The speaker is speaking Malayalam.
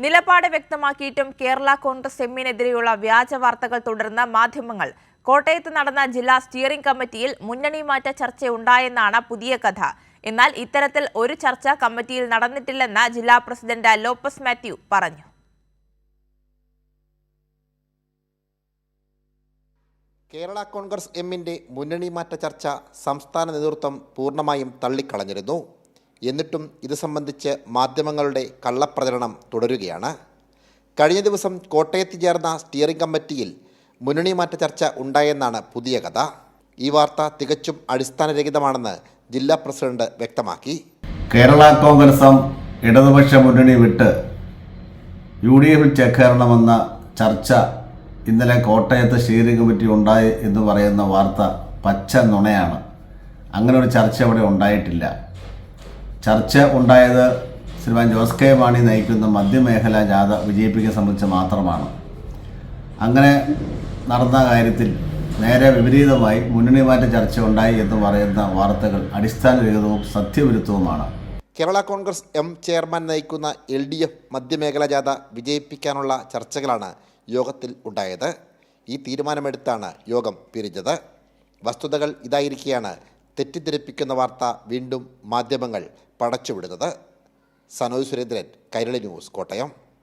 നിലപാട് വ്യക്തമാക്കിയിട്ടും കേരള കോൺഗ്രസ് എമ്മിനെതിരെയുള്ള വ്യാജ വാർത്തകൾ തുടർന്ന് മാധ്യമങ്ങൾ കോട്ടയത്ത് നടന്ന ജില്ലാ സ്റ്റിയറിംഗ് കമ്മിറ്റിയിൽ മുന്നണി മാറ്റ ചർച്ചയുണ്ടായെന്നാണ് പുതിയ കഥ. എന്നാൽ ഇത്തരത്തിൽ ഒരു ചർച്ച കമ്മിറ്റിയിൽ നടന്നിട്ടില്ലെന്ന് ജില്ലാ പ്രസിഡന്റ് ലോപ്പസ് മാത്യു പറഞ്ഞു. കേരള കോൺഗ്രസ് എമ്മിന്റെ മുന്നണി മാറ്റ ചർച്ച സംസ്ഥാന നേതൃത്വം പൂർണ്ണമായും തള്ളിക്കളഞ്ഞിരുന്നു. എന്നിട്ടും ഇത് സംബന്ധിച്ച് മാധ്യമങ്ങളുടെ കള്ളപ്രചരണം തുടരുകയാണ്. കഴിഞ്ഞ ദിവസം കോട്ടയത്ത് ചേർന്ന സ്റ്റിയറിംഗ് കമ്മിറ്റിയിൽ മുന്നണി മാറ്റ ചർച്ച ഉണ്ടായെന്നാണ് പുതിയ കഥ. ഈ വാർത്ത തികച്ചും അടിസ്ഥാനരഹിതമാണെന്ന് ജില്ലാ പ്രസിഡന്റ് വ്യക്തമാക്കി. കേരള കോൺഗ്രസും ഇടതുപക്ഷ മുന്നണി വിട്ട് UDF ചേക്കേറണമെന്ന ചർച്ച ഇന്നലെ കോട്ടയത്ത് സ്റ്റിയറിംഗ് കമ്മിറ്റി ഉണ്ടായി എന്ന് പറയുന്ന വാർത്ത പച്ച നുണയാണ്. അങ്ങനെ ഒരു ചർച്ച ഇവിടെ ഉണ്ടായിട്ടില്ല. ചർച്ച ഉണ്ടായത് ശ്രീമാൻ ജോസ് കെ മാണി നയിക്കുന്ന മധ്യമേഖലാ ജാഥ വിജയിപ്പിക്കാൻ സംബന്ധിച്ച് മാത്രമാണ്. അങ്ങനെ നടന്ന കാര്യത്തിൽ നേരെ വിപരീതമായി മുന്നണി മാറ്റ ചർച്ച ഉണ്ടായി എന്ന് പറയുന്ന വാർത്തകൾ അടിസ്ഥാനരഹിതവും സത്യവിരുദ്ധവുമാണ്. കേരള കോൺഗ്രസ് എം ചെയർമാൻ നയിക്കുന്ന LDF മധ്യമേഖലാ ജാഥ വിജയിപ്പിക്കാനുള്ള ചർച്ചകളാണ് യോഗത്തിൽ ഉണ്ടായത്. ഈ തീരുമാനമെടുത്താണ് യോഗം പിരിഞ്ഞത്. വസ്തുതകൾ ഇതായിരിക്കെയാണ് തെറ്റിദ്ധരിപ്പിക്കുന്ന വാർത്ത വീണ്ടും മാധ്യമങ്ങൾ പടച്ചുവിടുന്നത്. സനോജ് സുരേന്ദ്രൻ, കൈരളി ന്യൂസ്, കോട്ടയം.